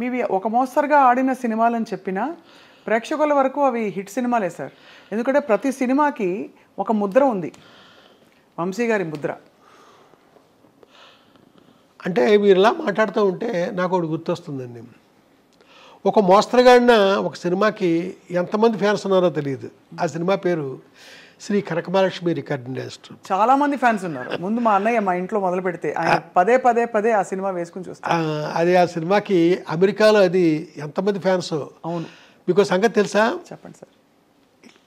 మీవి ఒక మోస్తరుగా ఆడిన సినిమాలని చెప్పినా ప్రేక్షకుల వరకు అవి హిట్ సినిమాలే సార్. ఎందుకంటే ప్రతి సినిమాకి ఒక ముద్ర ఉంది, వంశీ గారి ముద్ర. అంటే మీరు ఇలా మాట్లాడుతూ ఉంటే నాకు ఒకటి గుర్తొస్తుందండి. ఒక మోస్తరుగాడిన ఒక సినిమాకి ఎంతమంది ఫ్యాన్స్ ఉన్నారో తెలియదు. ఆ సినిమా పేరు శ్రీ కనకమహాలక్ష్మి రికార్డింగ్ ఇన్స్టిట్యూట్. చాలా మంది ఫ్యాన్స్ ఉన్నారు. ముందు మా అన్నయ్య మా ఇంట్లో మొదలు పెడితే ఆయన పదే పదే పదే ఆ సినిమా వేసుకుని చూస్తారు. అది ఆ సినిమాకి అమెరికాలో అది ఎంతమంది ఫ్యాన్స్. అవును, మీకు సంగతి తెలుసా? చెప్పండి సార్.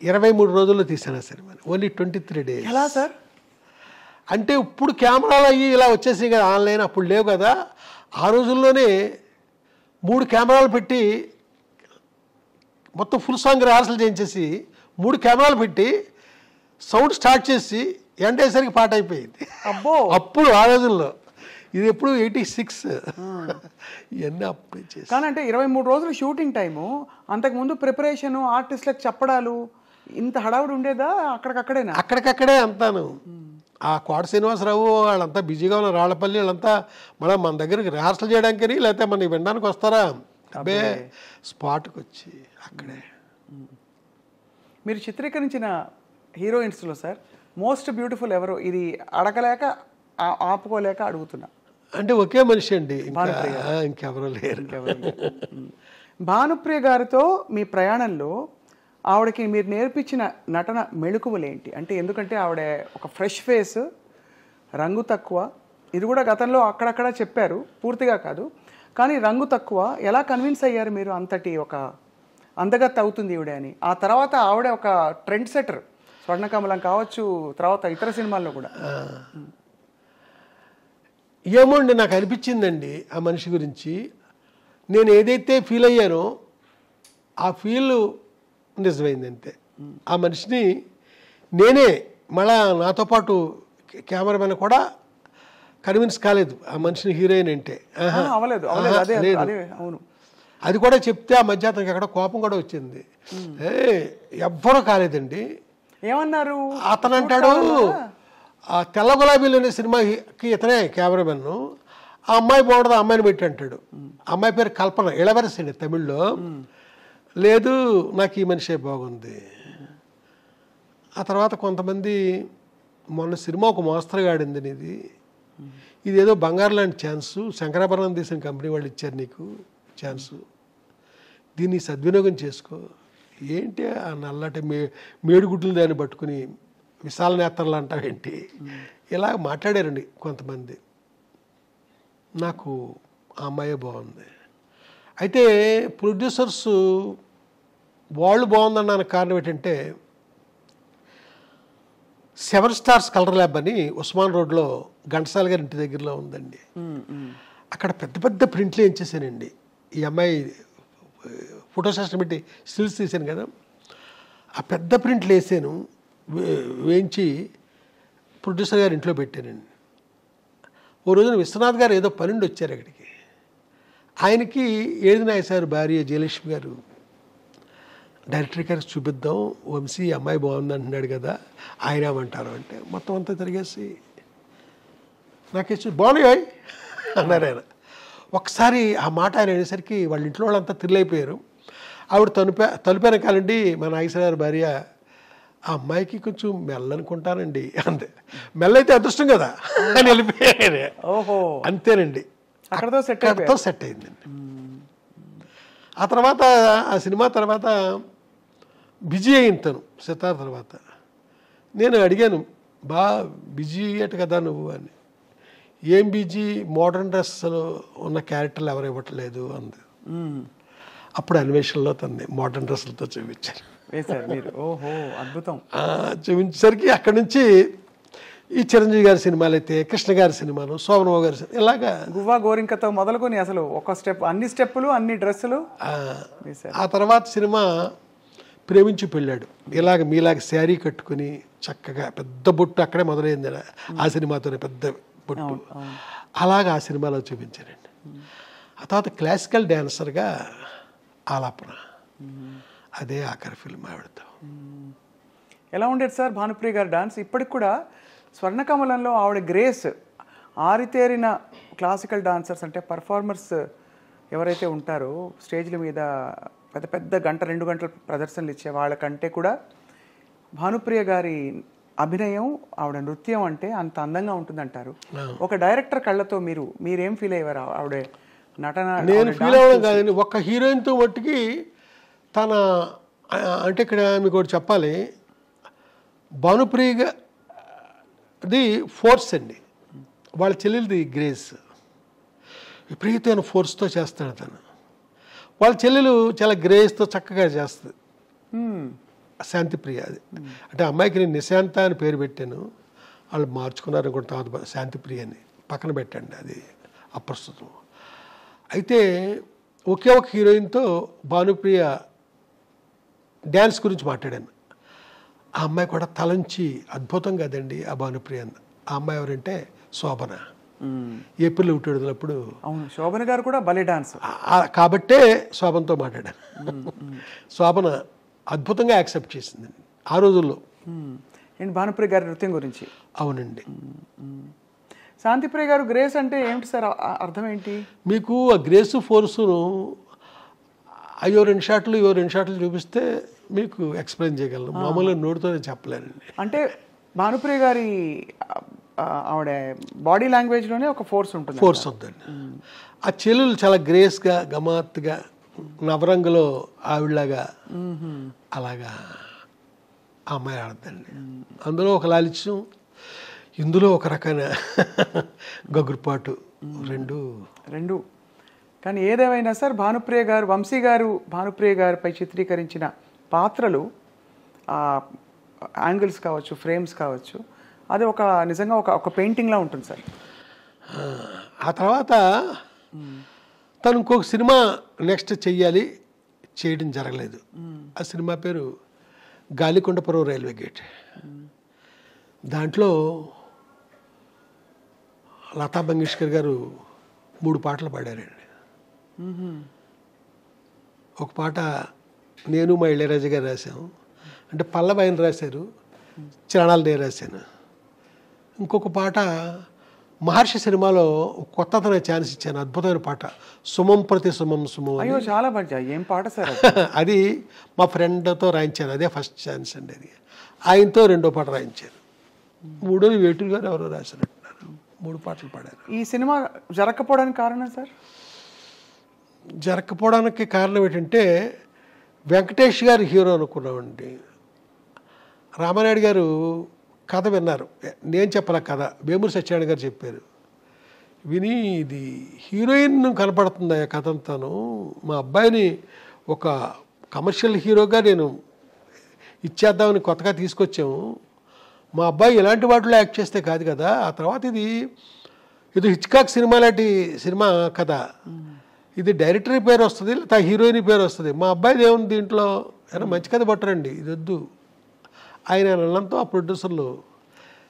23 రోజుల్లో తీశాను ఆ సినిమాని, ఓన్లీ 23 days. ఎలా సార్? అంటే ఇప్పుడు కెమెరాలు అయ్యి ఇలా వచ్చేసి కదా, ఆన్లైన్ అప్పుడు లేవు కదా. ఆ రోజుల్లోనే 3 కెమెరాలు పెట్టి మొత్తం ఫుల్ సాంగ్ రిహార్సల్ చేయించేసి 3 కెమెరాలు పెట్టి సౌండ్ స్టార్ట్ చేసి ఎండేసరికి పాట అయిపోయింది. అబ్బో, అప్పుడు ఆ రోజుల్లో. ఇది ఎప్పుడు 86 ఇవన్నీ అప్పుడే చేసి. కానీ అంటే 23 రోజులు షూటింగ్ టైము, అంతకుముందు ప్రిపరేషను, ఆర్టిస్టులకు చెప్పడాలు, ఇంత హడావుడి ఉండేదా? అక్కడికక్కడేనా? అక్కడికక్కడే అంతాను. ఆ కోట శ్రీనివాసరావు వాళ్ళంతా బిజీగా ఉన్న రాళ్లపల్లి వాళ్ళంతా మళ్ళీ మన దగ్గరికి రిహార్సల్ చేయడానికి లేకపోతే మనకి వినడానికి వస్తారా? అబ్బే, స్పాట్కి వచ్చి అక్కడే. మీరు చిత్రీకరించిన హీరోయిన్స్లో సార్ మోస్ట్ బ్యూటిఫుల్ ఎవరు? ఇది అడగలేక ఆపుకోలేక అడుగుతున్నా. అంటే ఒకే మనిషి అండి, ఇంకెవరూ లేరు. భానుప్రియ గారితో మీ ప్రయాణంలో ఆవిడకి మీరు నేర్పించిన నటన మెళుకువలు ఏంటి? అంటే ఎందుకంటే ఆవిడ ఒక ఫ్రెష్ ఫేస్, రంగు తక్కువ. ఇది కూడా గతంలో అక్కడక్కడ చెప్పారు, పూర్తిగా కాదు. కానీ రంగు తక్కువ. ఎలా కన్విన్స్ అయ్యారు మీరు అంతటి ఒక అందగత్తె అవుతుంది ఈవిడ అని? ఆ తర్వాత ఆవిడ ఒక ట్రెండ్ సెటర్, స్వర్ణకమలం కావచ్చు, తర్వాత ఇతర సినిమాల్లో కూడా. ఏమోండి, నాకు అనిపించిందండి ఆ మనిషి గురించి. నేను ఏదైతే ఫీల్ అయ్యానో ఆ ఫీల్ నిజమైంది అంతే. ఆ మనిషిని నేనే మళ్ళా నాతో పాటు కెమెరామెన్ కూడా కన్విన్స్ కాలేదు ఆ మనిషిని హీరోయిన్ అంటే. అవును, అది కూడా చెప్తే ఆ మధ్య అతనికి ఎక్కడ కోపం కూడా వచ్చింది. ఎవ్వరూ కాలేదండి. ఏమన్నారు? అతను అంటాడు, ఆ తెల్ల గులాబీలు అనే సినిమాకి ఇతనే కెమెరామెన్. ఆ అమ్మాయి బాగుంటుంది, ఆ అమ్మాయిని పెట్టి అంటాడు. అమ్మాయి పేరు కల్పన, ఇళవరసండి తమిళ్లో. లేదు, నాకు ఈ మనిషే బాగుంది. ఆ తర్వాత కొంతమంది మొన్న సినిమా ఒక మోస్తరుగా ఆడింది, ఇదేదో బంగారు లాంటి ఛాన్సు, శంకరాభరణం తీసిన కంపెనీ వాళ్ళు ఇచ్చారు నీకు ఛాన్సు, దీన్ని సద్వినియోగం చేసుకో. ఏంటి ఆ నల్లటి మేడుగుడ్లు దాన్ని పట్టుకుని విశాల నేత్రలు అంటావేంటి? ఇలా మాట్లాడారండి కొంతమంది. నాకు ఆ అమ్మాయే బాగుంది. అయితే ప్రొడ్యూసర్స్ వాళ్ళు బాగుందన్నానికి కారణం ఏంటంటే, 7 స్టార్స్ కలర్ ల్యాబ్ అని ఉస్మాన్ రోడ్లో ఘంటసాల గారి ఇంటి దగ్గరలో ఉందండి. అక్కడ పెద్ద పెద్ద ప్రింట్లు వేయించేసానండి. ఈ అమ్మాయి ఫోటో సెషన్ పెట్టి స్టిల్స్ తీసాను కదా, ఆ పెద్ద ప్రింట్లు వేసాను, వేయించి ప్రొడ్యూసర్ గారి ఇంట్లో పెట్టానండి. ఓ రోజున విశ్వనాథ్ గారు ఏదో పనుండి వచ్చారు అక్కడికి. ఆయనకి ఏడినాయ్ సార్ భార్య జయలక్ష్మి గారు, డైరెక్టర్ గారికి చూపిద్దాం, వంశీ అమ్మాయి బాగుంది అంటున్నాడు కదా, ఆయన ఏమంటారు అంటే మొత్తం అంతా తిరిగేసి నాకేసి బాగున్నాయి అన్నారు ఆయన. ఒకసారి ఆ మాట ఆయన అనేసరికి వాళ్ళ ఇంట్లో వాళ్ళంతా థ్రిల్ ఆవిడ తలుపు వెనకాలండి మా నాగేశ్వరరావు భార్య, ఆ అమ్మాయికి కొంచెం మెల్లనుకుంటానండి అంతే. మెల్లైతే అదృష్టం కదా అని వెళ్ళిపోయాడు. ఓహో, అంతేనండి, అక్కడతో సెట్ అయిందండి. ఆ తర్వాత ఆ సినిమా తర్వాత బిజీ అయింది తను సితార్ తర్వాత. నేను అడిగాను, బిజీ అయ్యాట కదా నువ్వు అని. ఏం బిజీ, మోడర్న్ డ్రెస్సులు ఉన్న క్యారెక్టర్లు ఎవరు ఇవ్వట్లేదు అంది. అప్పుడు అన్వేషణలో తన్ని మోడర్న్ డ్రెస్సులతో చూపించారు. ఓహో, అద్భుతం. చూపించేసరికి అక్కడి నుంచి ఈ చిరంజీవి గారి సినిమాలు అయితే, కృష్ణ గారి సినిమాలు, శోభనబాబు గారి సినిమా, ఇలాగా గువ్వా గోరింకతో మొదలుకొని అసలు ఒక స్టెప్, అన్ని స్టెప్పులు, అన్ని డ్రెస్సులు. ఆ తర్వాత సినిమా ప్రేమించి పెళ్ళాడు. ఇలాగ మీలాగ శారీ కట్టుకుని చక్కగా పెద్ద బొట్టు అక్కడే మొదలైంది ఆ సినిమాతోనే, పెద్ద బొట్టు. అలాగా ఆ సినిమాలో చూపించానండి. ఆ తర్వాత క్లాసికల్ డ్యాన్సర్గా ఆలాపన, అదే ఆఖరి ఫిల్మ్ ఆవిడతో. ఎలా ఉండేది సార్ భానుప్రియ గారి డాన్స్? ఇప్పటికి కూడా స్వర్ణకమలంలో ఆవిడ గ్రేస్, ఆరితేరిన క్లాసికల్ డాన్సర్స్ అంటే పర్ఫార్మర్స్ ఎవరైతే ఉంటారో స్టేజ్ల మీద పెద్ద పెద్ద గంట 2 గంటల ప్రదర్శనలు ఇచ్చే వాళ్ళకంటే కూడా భానుప్రియ గారి అభినయం, ఆవిడ నృత్యం అంటే అంత అందంగా ఉంటుందంటారు. ఒక డైరెక్టర్ కళ్ళతో మీరేం ఫీల్ అయ్యారు ఆవిడ నటన? నేను ఫీల్ అవ్వడం కాదండి, ఒక్క హీరోయిన్తో మట్టుకి తన అంటే ఇక్కడ మీకు ఒకటి చెప్పాలి, భానుప్రియది ఫోర్స్ అండి, వాళ్ళ చెల్లెలది గ్రేస్. విపరీతమైన ఫోర్స్తో చేస్తాడు తను. వాళ్ళ చెల్లెలు చాలా గ్రేస్తో చక్కగా చేస్తుంది, శాంతిప్రియ. అది అంటే అమ్మాయికి నేను నిశాంత అని పేరు పెట్టాను, వాళ్ళు మార్చుకున్నారు అనుకుంటా, తర్వాత శాంతిప్రియ అని పక్కన పెట్టండి, అది అప్రస్తుతం. అయితే ఒకే ఒక హీరోయిన్తో భానుప్రియ డ్యాన్స్ గురించి మాట్లాడాను. ఆ అమ్మాయి కూడా తలంచి అద్భుతం కదండి ఆ భానుప్రియ. ఆ అమ్మాయి ఎవరంటే శోభన. ఏప్రిల్ 1 విడుదలప్పుడు. అవును, శోభన గారు కూడా భలే డాన్స్ కాబట్టే శోభనతో మాట్లాడాను. శోభన అద్భుతంగా యాక్సెప్ట్ చేసిందండి ఆ రోజుల్లో. ఏంటి భానుప్రియ గారి నృత్యం గురించి? అవునండి. శాంతిప్రియ గారు గ్రేస్ అంటే ఏమిటి సార్, అర్థం ఏంటి? మీకు ఆ గ్రేస్ ఫోర్సును అయ్యో 2 షాట్లు ఇవో 2 షాట్లు చూపిస్తే మీకు ఎక్స్ప్లెయిన్ చేయగలను, మామూలుగా నోటితోనే చెప్పలేనండి. అంటే భానుప్రియ గారి ఆవిడ బాడీ లాంగ్వేజ్లోనే ఒక ఫోర్స్ ఉంటుందండి. ఆ చెల్లెలు చాలా గ్రేస్గా గమాత్తుగా నవరంగులో ఆవిడలాగా అలాగా ఆ అమ్మాయి ఆడద్దండి. అందులో ఒక లాలిత్యం, ఇందులో ఒక రకమైన గగురుపాటు, రెండు. కానీ ఏదేమైనా సార్ భానుప్రియ గారు, వంశీ గారు భానుప్రియ గారిపై చిత్రీకరించిన పాత్రలు, యాంగిల్స్ కావచ్చు, ఫ్రేమ్స్ కావచ్చు, అది ఒక నిజంగా ఒక పెయింటింగ్లా ఉంటుంది సార్. ఆ తర్వాత తను ఇంకొక సినిమా నెక్స్ట్ చేయడం జరగలేదు. ఆ సినిమా పేరు గాలికొండపురం రైల్వే గేట్. దాంట్లో లతా మంగేష్కర్ గారు 3 పాటలు పాడారండి. ఒక పాట నేను మా ఇళయరాజా గారు రాశాం, అంటే పల్లవి ఆయన రాశారు, చరణాలు నేను రాశాను. ఇంకొక పాట మహర్షి సినిమాలో కొత్తతన ఛాన్స్ ఇచ్చాను, అద్భుతమైన పాట, సుమం ప్రతి సుమం సుమం. అయ్యో చాలా బాగా, ఏం పాట సార్ అది మా ఫ్రెండ్తో రాయించాను, అదే ఫస్ట్ ఛాన్స్ అండి. అది ఆయనతో 2వ పాట రాయించాను, 3వది వేటూరు గారు ఎవరో రాశారంటున్నారు. 3 పాటలు పాడారు. ఈ సినిమా జరగకపోవడానికి కారణం సార్? జరగకపోవడానికి కారణం ఏంటంటే వెంకటేష్ గారు హీరో అనుకున్నామండి. రామానాయుడు గారు కథ విన్నారు, నేను చెప్పాల కథ, వేమూరి సత్యనారాయణ గారు చెప్పారు. విని ఇది హీరోయిన్ కనపడుతుంది ఆ కథ అంతాను, మా అబ్బాయిని ఒక కమర్షియల్ హీరోగా నేను ఇచ్చేద్దామని కొత్తగా తీసుకొచ్చాము, మా అబ్బాయి ఇలాంటి వాటిలో యాక్ట్ చేస్తే కాదు కదా. ఆ తర్వాత ఇది హిచ్కాక్ సినిమా లాంటి సినిమా కథ, ఇది డైరెక్టర్ పేరు వస్తుంది, లేదా హీరోయిన్ పేరు వస్తుంది, మా అబ్బాయిది ఏముంది దీంట్లో, ఏమైనా మంచి కథ పట్టరండి, ఇది వద్దు ఆయన అన్నంతో ఆ ప్రొడ్యూసర్లు.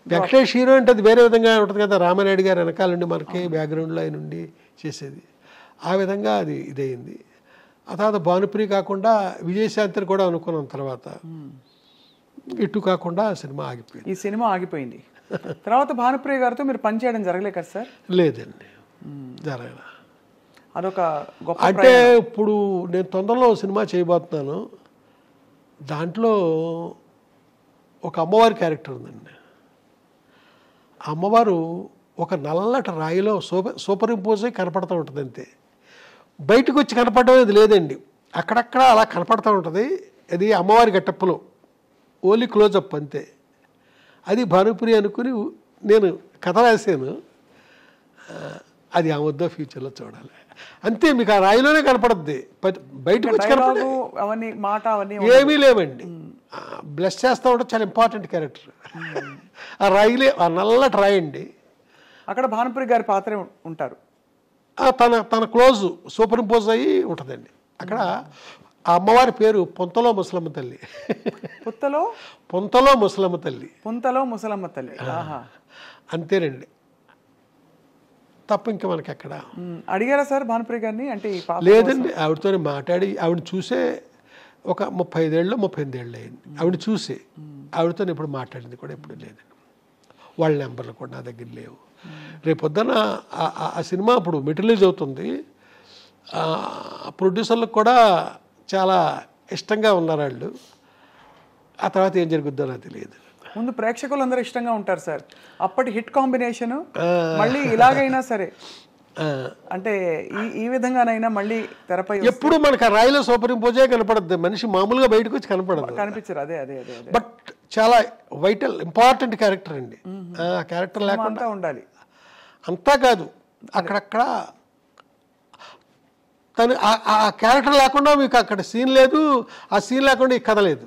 వెంకటేష్ హీరో అంటే అది వేరే విధంగా ఉంటుంది కదా, రామానాయుడు గారు వెనకాల నుండి మనకి బ్యాక్గ్రౌండ్లో ఆయన ఉండి చేసేది, ఆ విధంగా అది ఇదయింది. ఆ తర్వాత భానుప్రియ కాకుండా విజయశాంతిని కూడా అనుకున్నాం, తర్వాత ఇటు కాకుండా సినిమా ఆగిపోయింది. ఈ సినిమా ఆగిపోయింది. తర్వాత భానుప్రియ గారితో మీరు పనిచేయడం జరగలే కదా సార్? లేదండి, జరగల. అదొక గొప్ప. అంటే ఇప్పుడు నేను తొందరలో సినిమా చేయబోతున్నాను, దాంట్లో ఒక అమ్మవారి క్యారెక్టర్ ఉందండి. ఆ అమ్మవారు ఒక నల్లటి రాయిలో సూపర్ ఇంపోజ్ అయి కనపడుతూ ఉంటుంది అంతే, బయటకు వచ్చి కనపడడం అది లేదండి, అక్కడక్కడ అలా కనపడుతూ ఉంటుంది. అది అమ్మవారి గెటప్పులో ఓన్లీ క్లోజప్ అంతే. అది భానుప్రియ అనుకుని నేను కథ రాశాను, అది ఆ వద్ద ఫ్యూచర్లో చూడాలి అంతే. మీకు ఆ రాయిలోనే కనపడుద్ది, బయటకు వచ్చి కనపడదు ఏమీ లేవండి. బ్లెస్ చేస్తూ ఉంటే చాలా ఇంపార్టెంట్ క్యారెక్టర్. ఆ రాయిలే, ఆ నల్లటి రాయి అండి, అక్కడ భానుప్రియ గారి పాత్ర ఉంటారు. తన క్లోజ్ సూపర్ ఇంపోజ్ అయ్యి ఉంటుందండి. అక్కడ ఆ అమ్మవారి పేరు పొంతలో ముసలమ్మ తల్లి. పొంతలో ముసలమ్మ తల్లి అంతేనండి, తప్ప ఇంకా మనకి ఎక్కడ. అడిగారా సార్ భానుప్రియ గారిని? అంటే లేదండి, ఆవిడతో మాట్లాడి ఆవిడ చూసే ఒక 35 ఏళ్ళు 38 ఏళ్ళు అయింది ఆవిడ చూసి. ఆవిడతో ఇప్పుడు మాట్లాడింది కూడా ఎప్పుడు లేదండి, వాళ్ళ నెంబర్లు కూడా నా దగ్గర లేవు. రేపొద్దున ఆ సినిమా ఇప్పుడు మెటీరియలైజ్ అవుతుంది, ప్రొడ్యూసర్లకు కూడా చాలా ఇష్టంగా ఉన్నారు వాళ్ళు. ఆ తర్వాత ఏం జరుగుద్దో నాకు తెలియదు. ముందు ప్రేక్షకులందరూ ఇష్టంగా ఉంటారు సార్. అప్పటి హిట్ కాంబినేషన్ మళ్ళీ ఇలాగైనా సరే అంటే ఈ విధంగానైనా మళ్ళీ తెరపై ఎప్పుడు మనకు ఆ రాయిలో సూపర్ ఇంపోజే కనపడద్దు, మనిషి మామూలుగా బయటకు వచ్చి కనిపించరు. అదే అదే అదే బట్ చాలా వైటల్ ఇంపార్టెంట్ క్యారెక్టర్ అండి. ఆ క్యారెక్టర్ లేకుండా ఉండాలి. అంతా కాదు, అక్కడక్కడ తను ఆ క్యారెక్టర్ లేకుండా మీకు అక్కడ సీన్ లేదు, ఆ సీన్ లేకుండా ఈ కథ లేదు.